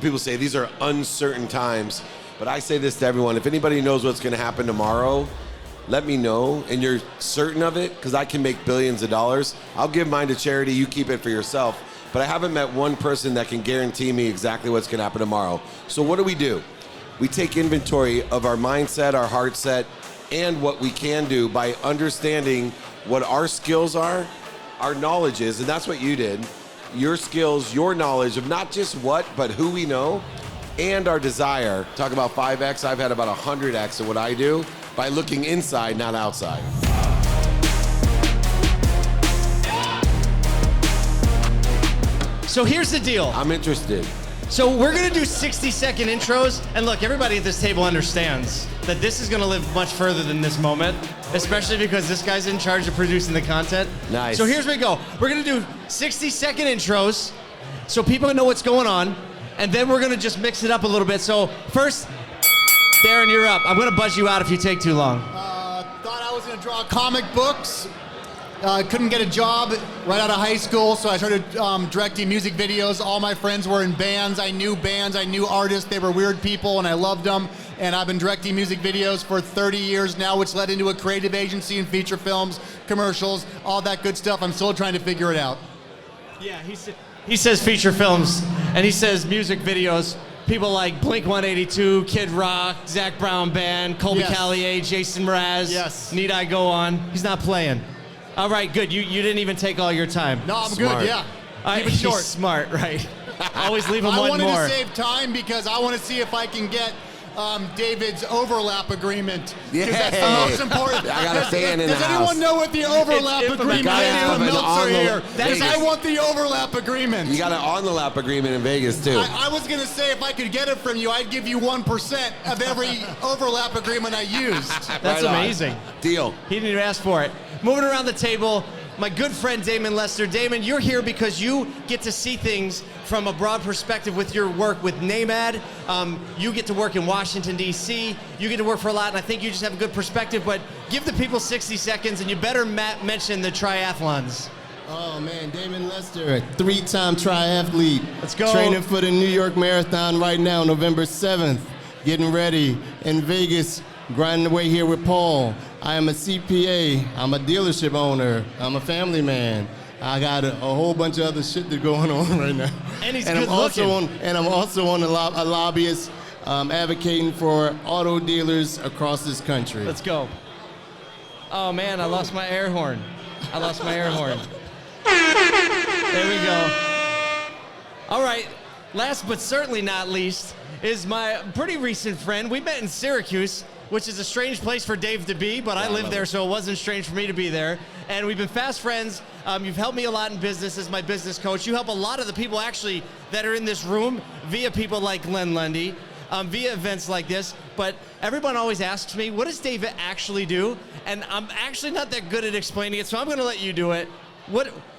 people say these are uncertain times, but I say this to everyone. If anybody knows what's going to happen tomorrow, let me know, and you're certain of it, because I can make billions of dollars. I'll give mine to charity, you keep it for yourself. But I haven't met one person that can guarantee me exactly what's going to happen tomorrow. So what do? We take inventory of our mindset, our heart set, and what we can do by understanding what our skills are, our knowledge is, and that's what you did. Your skills, your knowledge of not just what, but who we know, and our desire. Talk about 5X, I've had about 100X of what I do by looking inside, not outside. So here's the deal. I'm interested. So we're gonna do 60-second intros, and look, everybody at this table understands that this is gonna live much further than this moment, especially because this guy's in charge of producing the content. Nice. So here's where we go. We're gonna do 60-second intros so people know what's going on, and then we're gonna just mix it up a little bit. So first, Darren, you're up. I'm gonna buzz you out if you take too long. Thought I was gonna draw comic books. Couldn't get a job right out of high school, so I started directing music videos. All my friends were in bands. I knew artists. They were weird people, and I loved them. And I've been directing music videos for 30 years now, which led into a creative agency and feature films, commercials, all that good stuff. I'm still trying to figure it out. Yeah, he says feature films, and he says music videos. People like Blink-182, Kid Rock, Zach Brown Band, Colby Callier, Jason Mraz. Yes. Need I go on? He's not playing. All right, good. You didn't even take all your time. No, I'm Smart. good, yeah. Keep it He's short. smart, right? Always leave him I one more. wanted to save time because I want to see if I can get David's overlap agreement. Because that's the most important. I got a fan in the Does house. anyone know what the overlap It's agreement infamous. is? Got it. Meltzer here. Vegas. Because I want the overlap agreement. You got an on-the-lap agreement in Vegas, too. I was going to say if I could get it from you, I'd give you 1% of every overlap agreement I used. That's Right on. amazing. Deal. He didn't even ask for it. Moving around the table, my good friend Damon Lester. Damon, you're here because you get to see things from a broad perspective with your work with NAMAD. You get to work in Washington, D.C. You get to work for a lot, and I think you just have a good perspective, but give the people 60 seconds, and you better mention the triathlons. Oh man, Damon Lester, a 3-time triathlete. Let's go. Training for the New York Marathon right now, November 7th. Getting ready in Vegas, grinding away here with Paul. I am a CPA, I'm a dealership owner, I'm a family man. I got a whole bunch of other shit that's going on right now. And he's I'm good also looking. I'm also a lobbyist advocating for auto dealers across this country. Let's go. Oh man, I lost my air horn. There we go. All right, last but certainly not least is my pretty recent friend. We met in Syracuse, which is a strange place for Dave to be, but I live there, so it wasn't strange for me to be there. And we've been fast friends. You've helped me a lot in business as my business coach. You help a lot of the people actually that are in this room via people like Glenn Lundy, via events like this. But everyone always asks me, what does Dave actually do? And I'm actually not that good at explaining it, so I'm gonna let you do it.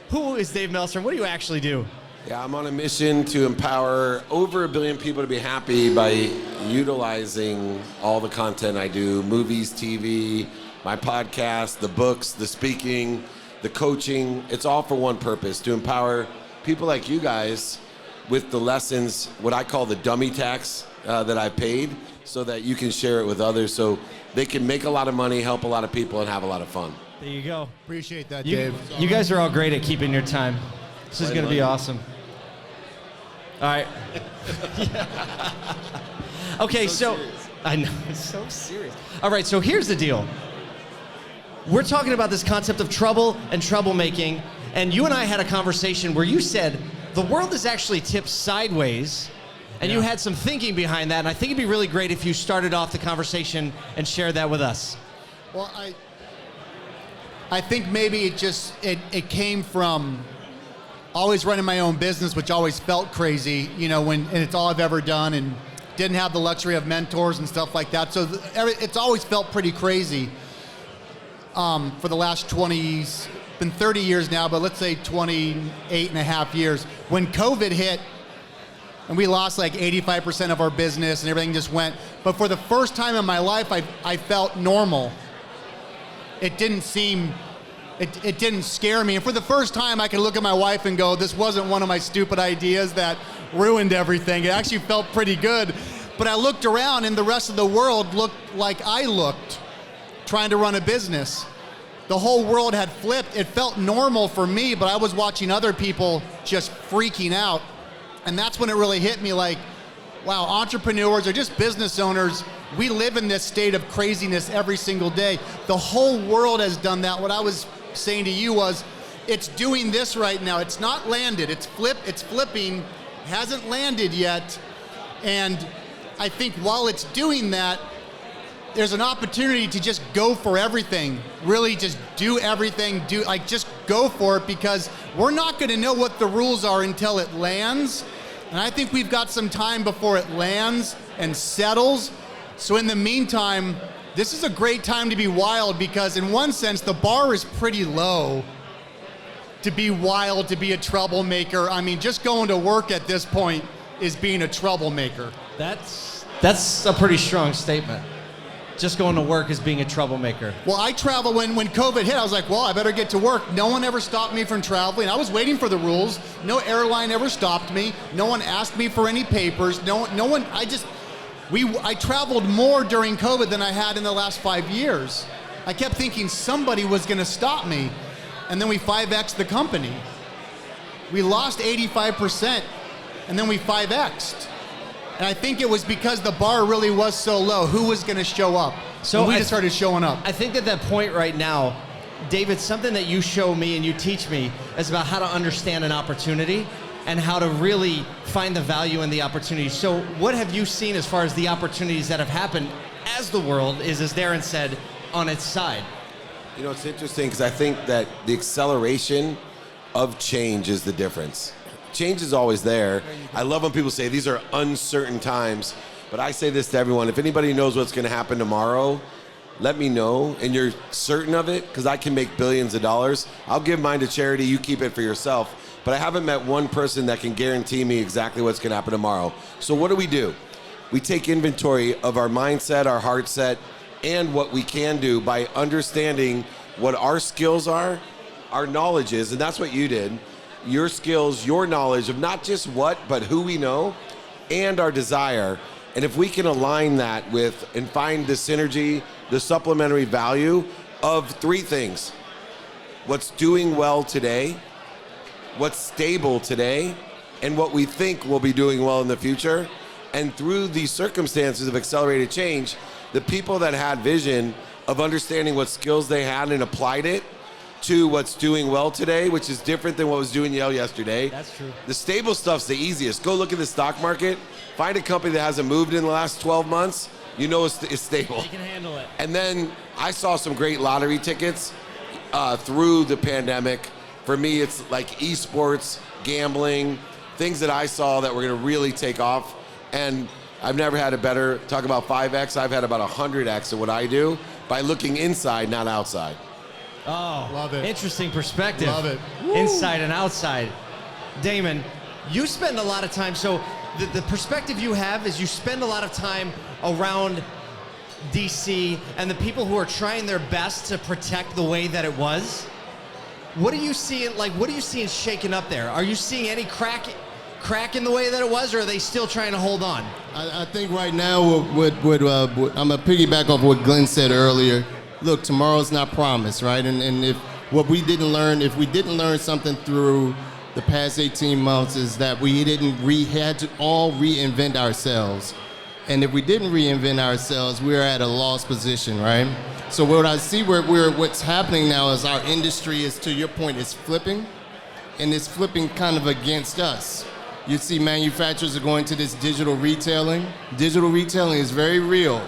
Who is Dave Meltzer? What do you actually do? Yeah, I'm on a mission to empower over 1 billion people to be happy by utilizing all the content I do, movies, TV, my podcast, the books, the speaking, the coaching. It's all for one purpose, to empower people like you guys with the lessons, what I call the dummy tax that I paid, so that you can share it with others so they can make a lot of money, help a lot of people, and have a lot of fun. There you go. Appreciate that, You, Dave. you guys are all great at keeping your time. This is going to be awesome. All right. Okay, so I know, it's so serious. All right, so here's the deal. We're talking about this concept of trouble and troublemaking, and you and I had a conversation where you said the world is actually tipped sideways, and you had some thinking behind that, and I think it'd be really great if you started off the conversation and shared that with us. Well, I think maybe it came from always running my own business, which always felt crazy, and it's all I've ever done, and didn't have the luxury of mentors and stuff like that. So it's always felt pretty crazy for the last 30 years now, but let's say 28 and a half years. When COVID hit, and we lost like 85% of our business and everything just went, but for the first time in my life, I felt normal. It didn't scare me. And for the first time, I could look at my wife and go, this wasn't one of my stupid ideas that ruined everything. It actually felt pretty good. But I looked around and the rest of the world looked like I looked, trying to run a business. The whole world had flipped. It felt normal for me, but I was watching other people just freaking out. And that's when it really hit me like, wow, entrepreneurs or just business owners, we live in this state of craziness every single day. The whole world has done that. What I was saying to you was, it's doing this right now. It's not landed. It's flipping, hasn't landed yet. And I think while it's doing that, there's an opportunity to just go for everything. Really just do everything, just go for it, because we're not gonna know what the rules are until it lands. And I think we've got some time before it lands and settles. So in the meantime, this is a great time to be wild, because in one sense, the bar is pretty low to be wild, to be a troublemaker. I mean, just going to work at this point is being a troublemaker. That's a pretty strong statement. Just going to work is being a troublemaker. Well, I travel when COVID hit, I was like, well, I better get to work. No one ever stopped me from traveling. I was waiting for the rules. No airline ever stopped me. No one asked me for any papers. No one, I traveled more during COVID than I had in the last 5 years. I kept thinking somebody was gonna stop me. And then we 5X'd the company. We lost 85%, and then we 5X'd. And I think it was because the bar really was so low. Who was going to show up? So we just started showing up. I think at that point right now, David, something that you show me and you teach me is about how to understand an opportunity and how to really find the value in the opportunity. So what have you seen as far as the opportunities that have happened as the world is, as Darren said, on its side? You know, it's interesting because I think that the acceleration of change is the difference. Change is always there. I love when people say these are uncertain times, but I say this to everyone. If anybody knows what's going to happen tomorrow, let me know, and you're certain of it, because I can make billions of dollars. I'll give mine to charity, you keep it for yourself. But I haven't met one person that can guarantee me exactly what's going to happen tomorrow. So what do? We take inventory of our mindset, our heart set, and what we can do by understanding what our skills are, our knowledge is, and that's what you did. Your skills, your knowledge of not just what, but who we know, and our desire. And if we can align that with and find the synergy, the supplementary value of three things: what's doing well today, what's stable today, and what we think will be doing well in the future. And through these circumstances of accelerated change, the people that had vision of understanding what skills they had and applied it to what's doing well today, which is different than what was doing well yesterday. That's true. The stable stuff's the easiest. Go look at the stock market, find a company that hasn't moved in the last 12 months, you know it's stable. You can handle it. And then I saw some great lottery tickets through the pandemic. For me, it's like esports, gambling, things that I saw that were gonna really take off. And I've never had a better, talk about 5X, I've had about 100X of what I do by looking inside, not outside. Oh, love it. Interesting perspective. Love it. Inside and outside. Damon, you spend a lot of time, so the perspective you have is you spend a lot of time around DC and the people who are trying their best to protect the way that it was. What are you seeing, what are you seeing shaking up there? Are you seeing any crack in the way that it was, or are they still trying to hold on? I think right now, I'm gonna piggyback off what Glenn said earlier. Look, tomorrow's not promised, right? And if we didn't learn something through the past 18 months is that we had to all reinvent ourselves. And if we didn't reinvent ourselves, we're at a lost position, right? So what I see what's happening now is our industry is, to your point, is flipping, and it's flipping kind of against us. You see manufacturers are going to this digital retailing. Digital retailing is very real.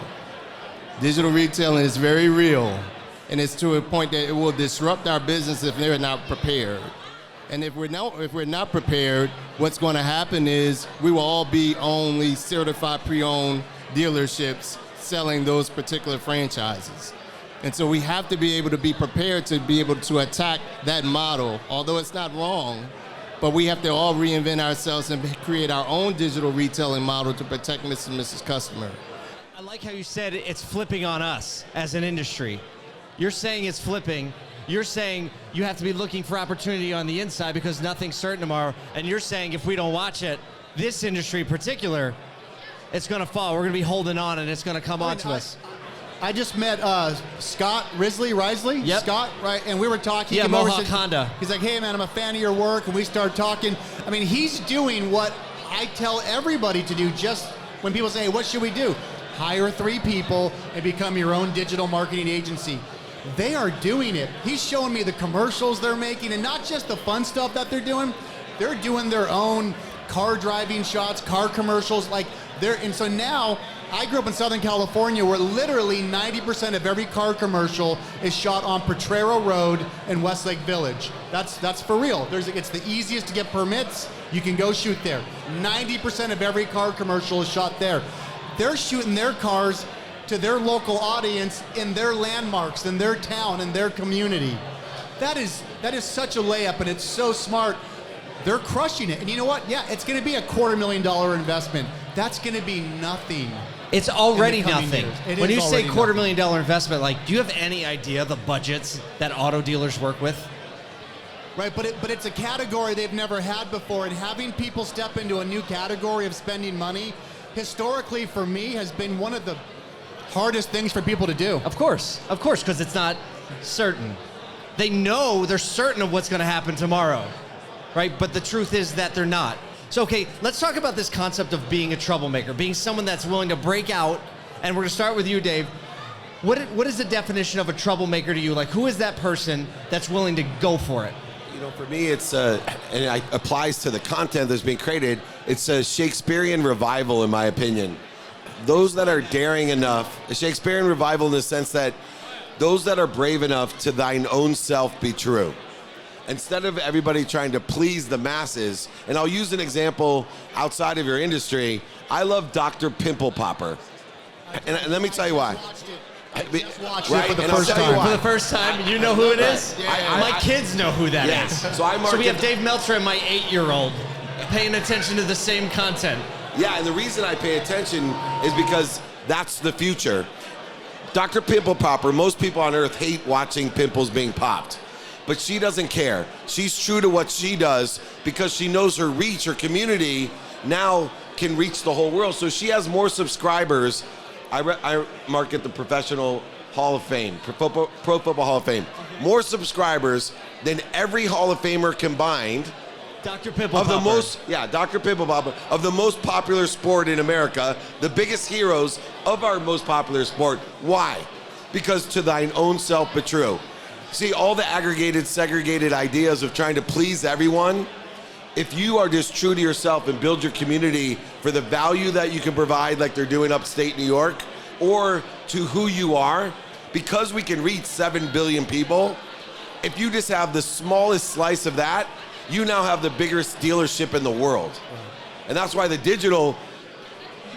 Digital retailing is very real, and it's to a point that it will disrupt our business if they're not prepared. And if we're not prepared, what's going to happen is we will all be only certified pre-owned dealerships selling those particular franchises. And so we have to be able to be prepared to be able to attack that model, although it's not wrong, but we have to all reinvent ourselves and create our own digital retailing model to protect Mr. and Mrs. Customer. I like how you said it's flipping on us as an industry. You're saying it's flipping. You're saying you have to be looking for opportunity on the inside because nothing's certain tomorrow. And you're saying if we don't watch it, this industry in particular, it's going to fall. We're going to be holding on, and it's going to come on to us. I just met Scott Risley. Yep. Scott, right? And we were talking. Yeah, He came over, Mohawk said- Honda. He's like, hey, man, I'm a fan of your work. And we started talking. I mean, he's doing what I tell everybody to do just when people say, hey, what should we do? Hire 3 people and become your own digital marketing agency. They are doing it. He's showing me the commercials they're making, and not just the fun stuff that they're doing. They're doing their own car driving shots, car commercials. And so now, I grew up in Southern California where literally 90% of every car commercial is shot on Potrero Road in Westlake Village. That's for real. It's the easiest to get permits. You can go shoot there. 90% of every car commercial is shot there. They're shooting their cars to their local audience in their landmarks, in their town, in their community. That is such a layup, and it's so smart. They're crushing it. And you know what? Yeah, it's going to be a $250,000 investment. That's going to be nothing. It's already in the coming nothing. years. When you say already $250,000 investment, do you have any idea the budgets that auto dealers work with? Right, but it's a category they've never had before, and having people step into a new category of spending money, historically for me, has been one of the hardest things for people to do. Of course, because it's not certain. They're certain of what's going to happen tomorrow, right? But the truth is that they're not. So, okay, let's talk about this concept of being a troublemaker, being someone that's willing to break out. And we're going to start with you, Dave. What is the definition of a troublemaker to you? Who is that person that's willing to go for it? For me, it's and it applies to the content that's being created. It's a Shakespearean revival, in my opinion. Those that are daring enough, a Shakespearean revival in the sense that those that are brave enough to thine own self be true. Instead of everybody trying to please the masses, and I'll use an example outside of your industry. I love Dr. Pimple Popper, and let me tell you why. I just watched Right, it for the and I'll first tell you time. why. For the first time, you know who it is? Yeah. My kids know who that is. So we have Dave Meltzer and my 8-year-old paying attention to the same content. Yeah, and the reason I pay attention is because that's the future. Dr. Pimple Popper, most people on earth hate watching pimples being popped, but she doesn't care. She's true to what she does because she knows her reach, her community now can reach the whole world. So she has more subscribers. I market the Professional Hall of Fame, Pro Football Hall of Fame. More subscribers than every Hall of Famer combined. Dr. Pimple Of the Popper. Dr. Pimple Popper, of the most popular sport in America, the biggest heroes of our most popular sport. Why? Because to thine own self be true. See, all the aggregated, segregated ideas of trying to please everyone, if you are just true to yourself and build your community for the value that you can provide, like they're doing upstate New York, or to who you are, because we can reach 7 billion people, if you just have the smallest slice of that, you now have the biggest dealership in the world. And that's why the digital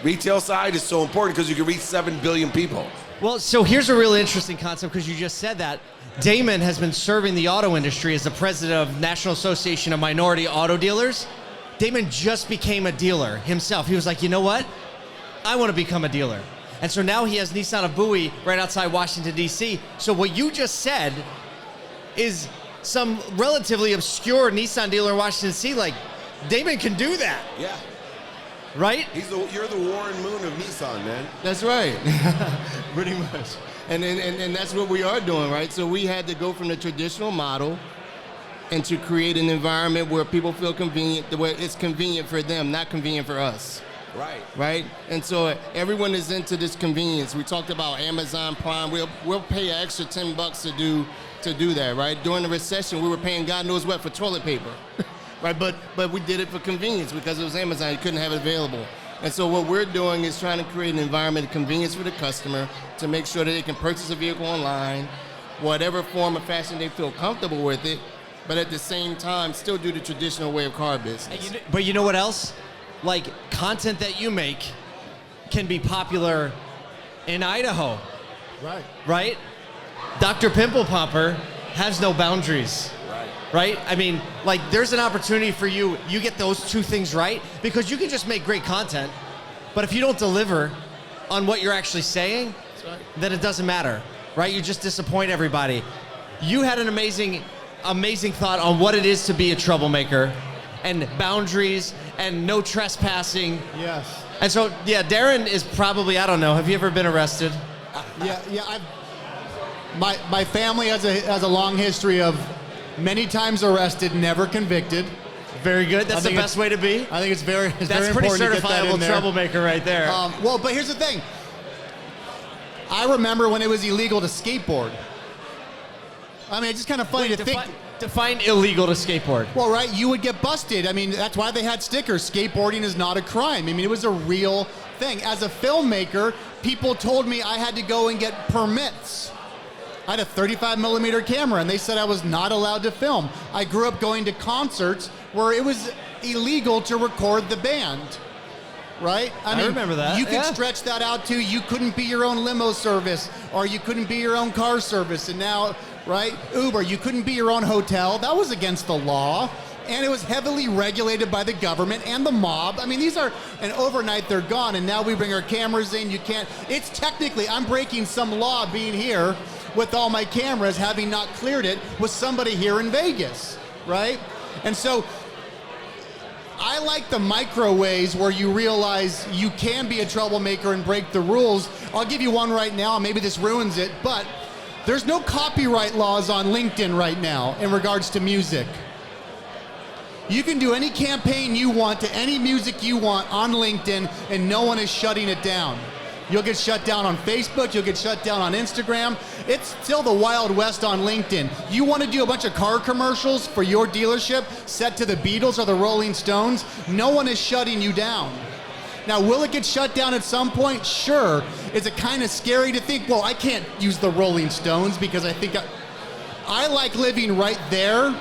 retail side is so important, because you can reach 7 billion people. Well, so here's a really interesting concept, because you just said that. Damon has been serving the auto industry as the president of National Association of Minority Auto Dealers. Damon just became a dealer himself. He was like, you know what? I want to become a dealer. And so now he has Nissan of Bowie right outside Washington, D.C. So what you just said is some relatively obscure Nissan dealer in Washington, D.C. Damon can do that, Yeah. right? You're the Warren Moon of Nissan, man. That's right. Pretty much. And that's what we are doing, right? So we had to go from the traditional model and to create an environment where people feel convenient, where it's convenient for them, not convenient for us. Right. Right? And so everyone is into this convenience. We talked about Amazon Prime. We'll pay an extra $10 to do that, right? During the recession, we were paying God knows what for toilet paper. Right? But we did it for convenience because it was Amazon. You couldn't have it available. And so what we're doing is trying to create an environment of convenience for the customer to make sure that they can purchase a vehicle online, whatever form of fashion they feel comfortable with it, but at the same time still do the traditional way of car business. But you know what else? Content that you make can be popular in Idaho. Right. Right? Dr. Pimple Popper has no boundaries. Right? I mean, there's an opportunity for you. You get those two things right, because you can just make great content, but if you don't deliver on what you're actually saying, then it doesn't matter, right? You just disappoint everybody. You had an amazing thought on what it is to be a troublemaker, and boundaries, and no trespassing. Yes. And so, yeah, Darren is probably, I don't know, have you ever been arrested? Yeah. My family has a long history of many times arrested, never convicted. Very good. That's the best way to be. I think it's very That's very pretty important to get that certifiable in there. troublemaker right there. Well, but here's the thing. I remember when it was illegal to skateboard. I mean, it's just kind of funny to think. Define illegal to skateboard. Well, right, you would get busted. I mean, that's why they had stickers. Skateboarding is not a crime. I mean, it was a real thing. As a filmmaker, people told me I had to go and get permits. I had a 35 millimeter camera, and they said I was not allowed to film. I grew up going to concerts where it was illegal to record the band. Right? I mean, remember that. You could stretch that out to you couldn't be your own limo service, or you couldn't be your own car service, and now, right, Uber, you couldn't be your own hotel. That was against the law, and it was heavily regulated by the government and the mob. I mean, these are, and overnight they're gone, and now we bring our cameras in. You can't, it's technically, I'm breaking some law being here with all my cameras, having not cleared it with somebody here in Vegas, right? And so, I like the micro ways where you realize you can be a troublemaker and break the rules. I'll give you one right now, maybe this ruins it, but there's no copyright laws on LinkedIn right now in regards to music. You can do any campaign you want to any music you want on LinkedIn and no one is shutting it down. You'll get shut down on Facebook, you'll get shut down on Instagram. It's still the Wild West on LinkedIn. You want to do a bunch of car commercials for your dealership set to the Beatles or the Rolling Stones, no one is shutting you down. Now, will it get shut down at some point? Sure. Is it kind of scary to think, well, I can't use the Rolling Stones because I think I like living right there.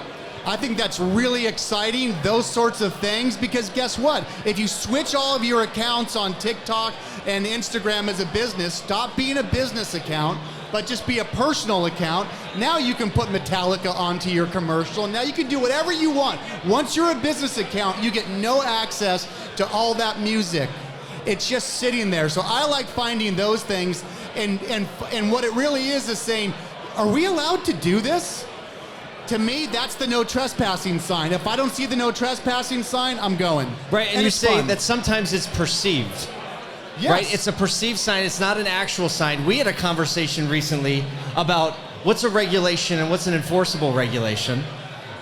I think that's really exciting, those sorts of things, because guess what? If you switch all of your accounts on TikTok and Instagram as a business, stop being a business account, but just be a personal account. Now you can put Metallica onto your commercial, and now you can do whatever you want. Once you're a business account, you get no access to all that music. It's just sitting there. So I like finding those things, and what it really is saying, are we allowed to do this? To me, that's the no trespassing sign. If I don't see the no trespassing sign, I'm going. Right, and you say that sometimes it's perceived. Yes. Right? It's a perceived sign. It's not an actual sign. We had a conversation recently about what's a regulation and what's an enforceable regulation,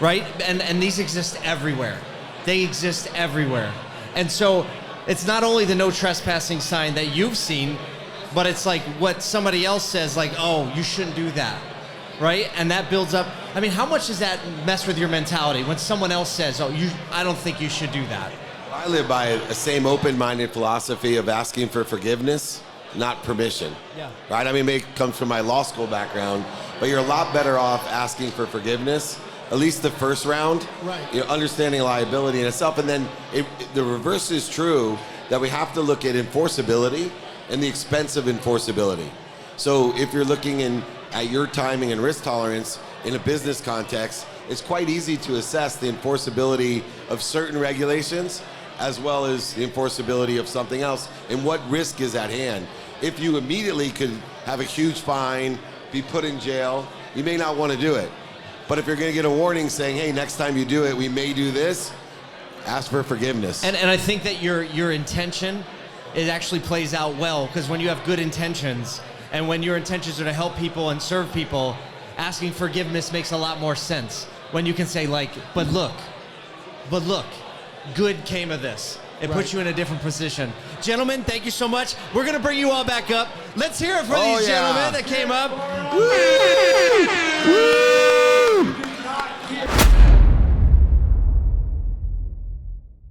right? And these exist everywhere. They exist everywhere. And so it's not only the no trespassing sign that you've seen, but it's like what somebody else says, like, oh, you shouldn't do that, right? And that builds up. I mean, how much does that mess with your mentality when someone else says, oh, I don't think you should do that? I live by a same open-minded philosophy of asking for forgiveness, not permission. Yeah. Right? I mean, it comes from my law school background, but you're a lot better off asking for forgiveness, at least the first round. Right. You know, understanding liability in itself, and then the reverse is true, that we have to look at enforceability and the expense of enforceability. So if you're looking at your timing and risk tolerance in a business context, it's quite easy to assess the enforceability of certain regulations as well as the enforceability of something else and what risk is at hand. If you immediately could have a huge fine, be put in jail, you may not want to do it. But if you're going to get a warning saying, hey, next time you do it, we may do this, ask for forgiveness. And I think that your intention, it actually plays out well, because when you have good intentions and when your intentions are to help people and serve people, asking forgiveness makes a lot more sense. When you can say, like, but look, good came of this. It puts you in a different position. Gentlemen, thank you so much. We're going to bring you all back up. Let's hear it for these gentlemen that came up. Woo!